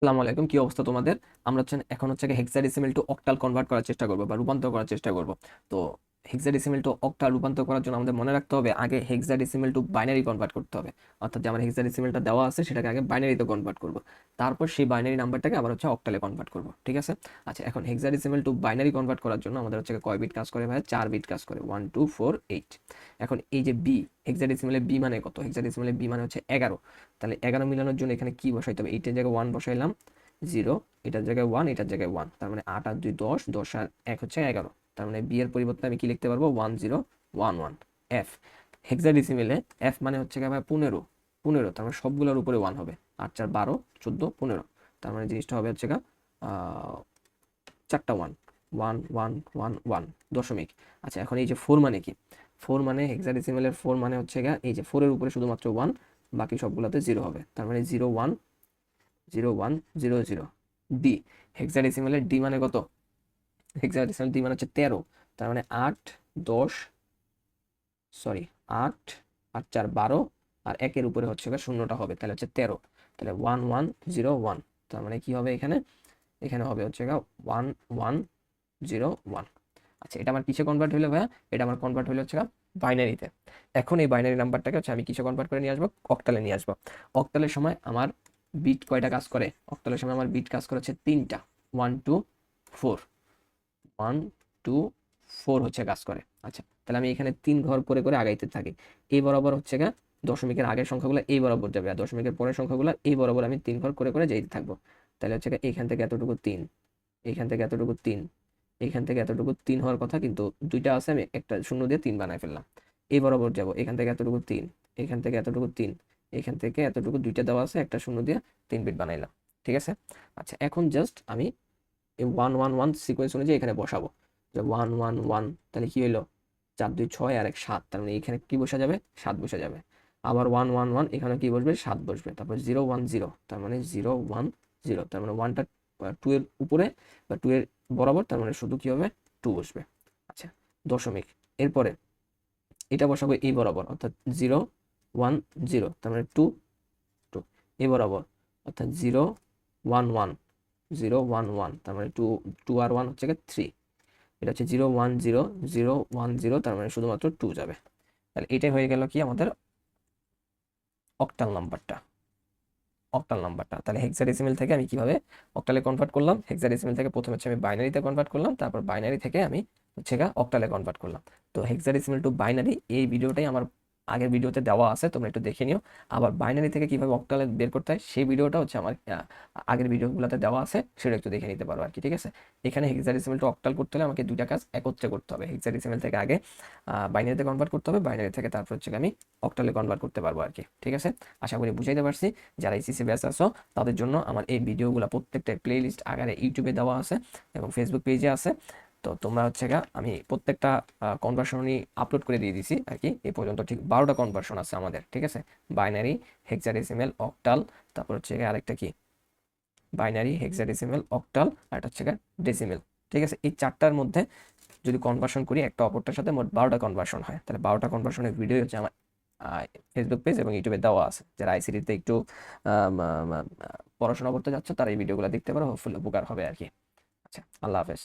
আসসালামু আলাইকুম, কি অবস্থা তোমাদের? আমরা এখন হেক্সাডেসিমেল টু অক্টাল কনভার্ট করার চেষ্টা করব বা রূপান্তর করার চেষ্টা করব। তো হেক্সাডেসিমেল টু অক্টাল রূপান্তর করার জন্য আমাদের মনে রাখতে হবে আগে হেক্সাডেসিমেল টু বাইনারি কনভার্ট করতে হবে। অর্থাৎ যে আমার হেক্সাডেসিমেলটা দেওয়া আছে সেটাকে আগে বাইনারিতে কনভার্ট করব, তারপর সেই বাইনারি নাম্বারটাকে আবার অক্টালে কনভার্ট করব। ঠিক আছে? আচ্ছা, এখন হেক্সাডেসিমেল টু বাইনারি কনভার্ট করার জন্য আমাদের কয় বিট কাজ করে ভাই? 4 বিট কাজ করে, 1 2 4 8। এখন এই যে বি, হেক্সাডেসিমেলের বি মানে কত? হেক্সাডেসিমেলের বি মানে হচ্ছে 11। তাহলে 11 মিলানোর জন্য এখানে কি বসাইতে হবে? 8 এর জায়গায় 1 বসাইলাম, 0, এটার জায়গায় 1, এটার জায়গায় 1, তার মানে 8 আর 2 10, 10 আর 1 হচ্ছে 11। তার মানে বি এর পরিবর্তে আমি কি লিখতে পারবো? 1011 এফ। হেক্সাডেসিমেলে এফ মানে হচ্ছে কি ভাই? 15। 15, তার মানে সবগুলোর উপরে 1 হবে। 8 4 12, 14 15, তার মানে জিনিসটা হবে চারটা 1, 1 1 1 1 দশমিক। আচ্ছা, এখন এই যে 4 মানে কি? 4 মানে হেক্সাডেসিমেলের 4 মানে এই যে 4 এর উপরে শুধুমাত্র 1, বাকি সবগুলোতে 0 হবে। তার মানে 0 1 0 1 0 0। ডি, হেক্সাডেসিমালের ডি মানে কত? হেক্সাডেসিমাল ডি মানে হচ্ছে 13। তার মানে 8 10, সরি, 8 8 4 12, আর একের উপরে শূন্যটা হবে, তাহলে 13। তাহলে 1 1 0 1, তার মানে কি হবে এখানে? এখানে হবে 1 1 0 1। আচ্ছা, এটা আমার কিসে কনভার্ট হলো ভাইয়া? এটা আমার কনভার্ট হলো বাইনারিতে। এখন এই বাইনারি নাম্বারটাকে আমি কিসে কনভার্ট করে নিয়ে আসবো? অক্টালে নিয়ে আসবো। অক্টালের সময় আমার বিট কয়টা কাজ করে? অক্টালের সময় আমার বিট কাজ করে হচ্ছে 3টা, 1 2 4, 1 2 4 কাজ করে। আচ্ছা, তাহলে আমি এখানে 3 ঘর করে করে আগাইতে থাকি। এই বরাবর দশমিকের আগের সংখ্যাগুলো এই বরাবর যাবে, আর দশমিকের পরের সংখ্যাগুলো এই বরাবর আমি 3 ঘর করে করে যেতে থাকবো। তাহলে এখান থেকে এতটুকু 3, এখান থেকে এতটুকু 3, এখান থেকে এতটুকু 3 হওয়ার কথা, কিন্তু দুইটা আছে, আমি একটা শূন্য দিয়ে 3 বানাই ফেললাম। এই বরাবর যাব, এখান থেকে এতটুকু 3, এখান থেকে এতটুকু 3, এখান থেকে এতটুকু, দুইটা দেওয়া আছে, একটা শূন্য দিয়ে 3 বিট বানাইলাম। ঠিক আছে? আচ্ছা, এখন জাস্ট আমি এই 1 1 1 সিকোয়েন্স অনুযায়ী এখানে বসাবো। যে 1 1 1, তাহলে কি হলো? 4 2 6 আর 1 7, তার মানে এখানে কি বসা যাবে? 7 বসা যাবে। আবার 1 1 1, এখানে কি বসবে? 7 বসবে। তারপর 0 1 0, তার মানে 0 1 0, তার মানে 1টা 2 এর উপরে বা 2 এর বরাবর, তার মানে শুধু কি হবে? 2 বসবে। আচ্ছা, দশমিক। এরপরে এটা বসাবো এই বরাবর, অর্থাৎ 0 1 0, তার মানে 2 2। এই বরাবর, অর্থাৎ 0 1 1 0 1 1, তার মানে 2 2 আর 1 3। এটা হচ্ছে 0 1 0 0 1 0, তার মানে শুধুমাত্র 2 যাবে। তাহলে এটাই হয়ে গেল কি আমাদের অক্টাল নাম্বারটা। অক্টাল নাম্বারটা তাহলে হেক্সাডেসিমেল থেকে আমি কিভাবে অক্টালে কনভার্ট করলাম? হেক্সাডেসিমেল থেকে প্রথমে আমি বাইনারিতে কনভার্ট করলাম, তারপর বাইনারি থেকে আমি অক্টালে কনভার্ট করলাম। তো হেক্সাডেসিমেল টু বাইনারি এই ভিডিওটাই আমার আগের ভিডিওতে দেওয়া আছে, তোমরা একটু দেখে নিও। আবার বাইনারি থেকে কিভাবে অক্টালে বের করতে হয় সেই ভিডিওটা আমার আগের ভিডিওগুলোতে দেওয়া আছে, সেটা একটু দেখে নিতে পারো আর কি। ঠিক আছে? এখানে হেক্সাডেসিমেল টু অক্টাল করতে হলে আমাকে দুইটা কাজ একত্রে করতে হবে। হেক্সাডেসিমেল থেকে আগে বাইনারিতে কনভার্ট করতে হবে, বাইনারি থেকে তারপর আমি অক্টালে কনভার্ট করতে পারবো আর কি। ঠিক আছে? আশা করি বুঝাইতে পারছি। যারা এইচএসসি ব্যাচ আছো তাদের জন্য আমার এই ভিডিওগুলো প্রত্যেকটা প্লেলিস্ট আকারে ইউটিউবে দেওয়া আছে এবং ফেসবুক পেজে আছে। তো তোমরা আমি প্রত্যেকটা কনভার্সনই আপলোড করে দিয়ে দিছি আর কি। এই পর্যন্ত ঠিক 12টা কনভার্সন আছে আমাদের। ঠিক আছে? বাইনারি, হেক্সাডেসিমেল, অক্টাল, তারপর আরেকটা কি, বাইনারি, হেক্সাডেসিমেল, অক্টাল, আর এটা ডেসিমেল। ঠিক আছে? এই চারটার মধ্যে যদি কনভার্সন করি একটা অপরটার সাথে, মোট 12টা কনভার্সন হয়। তাহলে 12টা কনভার্সনের ভিডিও আমার ফেসবুক পেজ এবং ইউটিউবে দেওয়া আছে। যারা আইসিটিতে একটু আম, আম, আম, পড়াশোনা করতে যাচ্ছ তারা এই ভিডিওগুলো দেখতে পারো, হোপফুলি উপকার হবে আর কি। আচ্ছা, আল্লাহ হাফেজ।